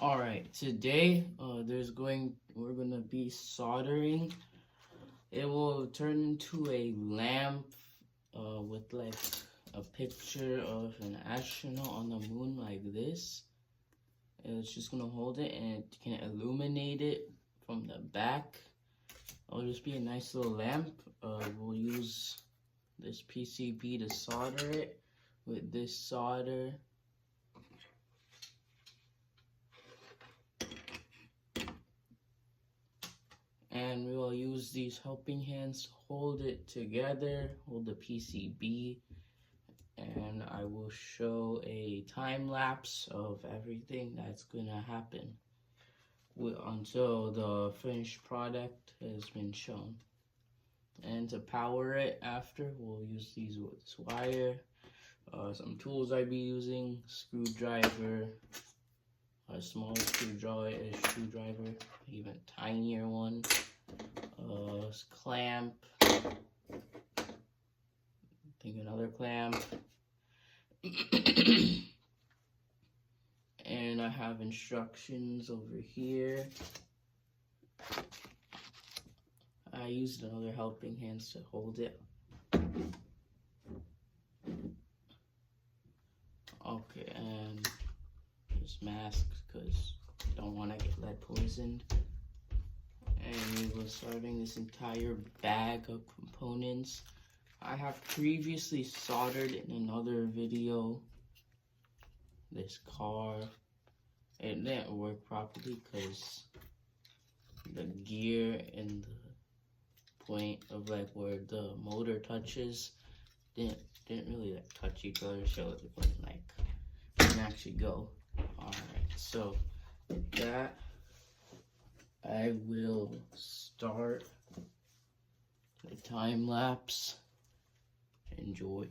Alright, today we're gonna be soldering. It will turn into a lamp with like a picture of an astronaut on the moon like this. And it's just gonna hold it and it can illuminate it from the back. It'll just be a nice little lamp. We'll use this PCB to solder it with this solder. And we will use these helping hands to hold it together, hold the PCB, and I will show a time lapse of everything that's gonna happen until the finished product has been shown. And to power it after, we'll use this wire, some tools I'd be using, screwdriver, a small screwdriver, even tinier one, clamp, I think another clamp, and I have instructions over here. I used another helping hands to hold it. Okay, and just masks because I don't want to get lead poisoned. And we will starting this entire bag of components. I have previously soldered in another video this car. It didn't work properly because the gear and the point of like where the motor touches didn't really like touch each other, so it wouldn't like actually go. Alright, so with that, I will start the time lapse. Enjoy.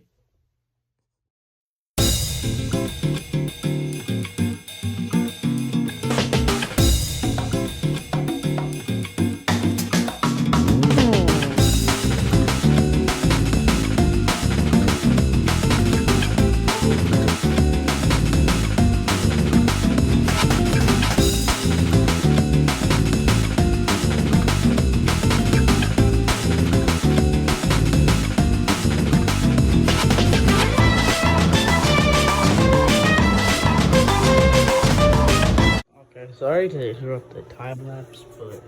Sorry to interrupt the time lapse, but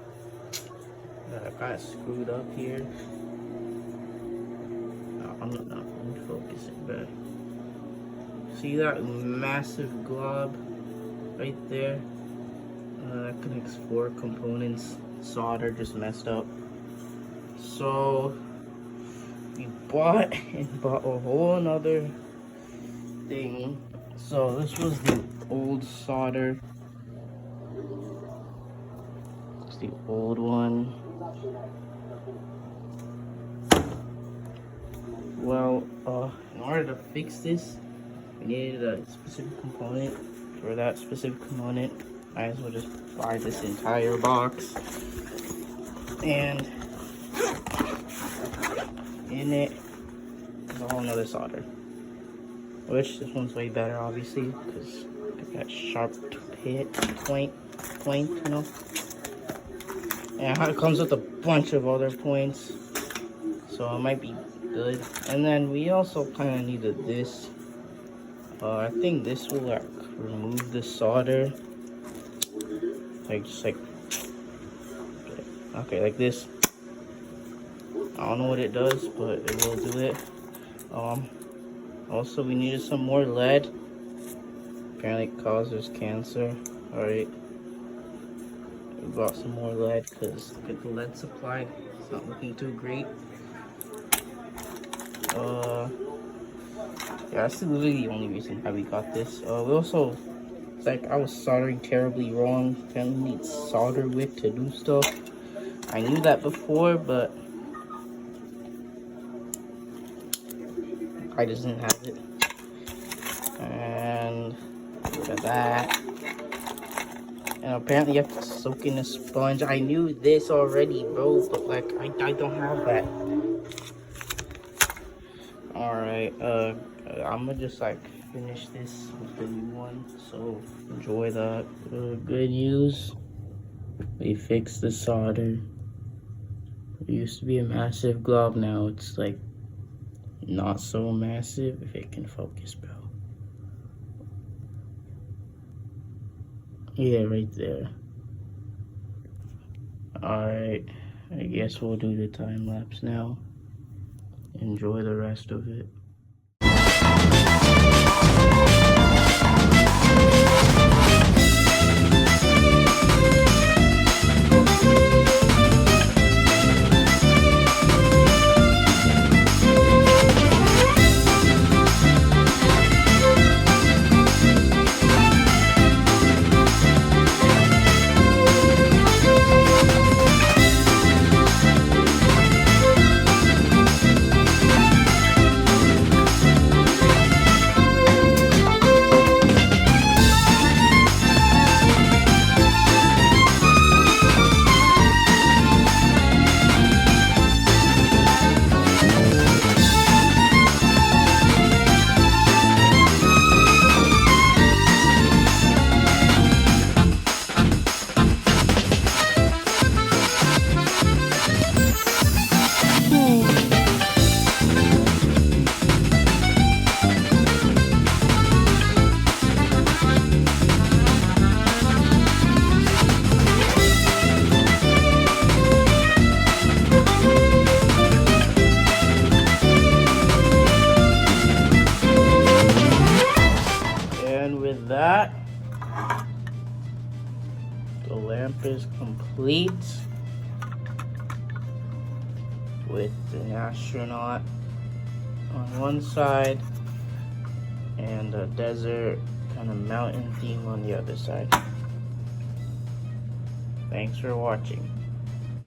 I got screwed up here. I'm not focusing, but see that massive glob right there? That connects 4 components. Solder just messed up. So we bought a whole another thing. So this was the old solder. The old one. Well, in order to fix this, we needed a specific component. For that specific component, might as well just buy this entire box. And in it is a whole nother solder. Which this one's way better, obviously, because it's got sharp point, you know. And it comes with a bunch of other points, so it might be good. And then we also kind of needed this. I think this will like remove the solder, like okay, like this. I don't know what it does, but it will do it. Also we needed some more lead. Apparently it causes cancer. All right. Bought some more lead because the lead supply is not looking too great. Yeah, that's literally the only reason why we got this. We also, it's like I was soldering terribly wrong. Apparently need solder wick to do stuff. I knew that before, but I just didn't have it. And look at that. And apparently you have to soak in a sponge. I knew this already, bro, but like I don't have that. Alright, I'm gonna just like finish this with the new one, so enjoy that. Good news, we fixed the solder. It used to be a massive glob, now it's like not so massive. If it can focus, bro. Yeah, right there. Alright, I guess we'll do the time lapse now. Enjoy the rest of it. And with that, the lamp is complete with an astronaut on one side and a desert kind of mountain theme on the other side. Thanks for watching.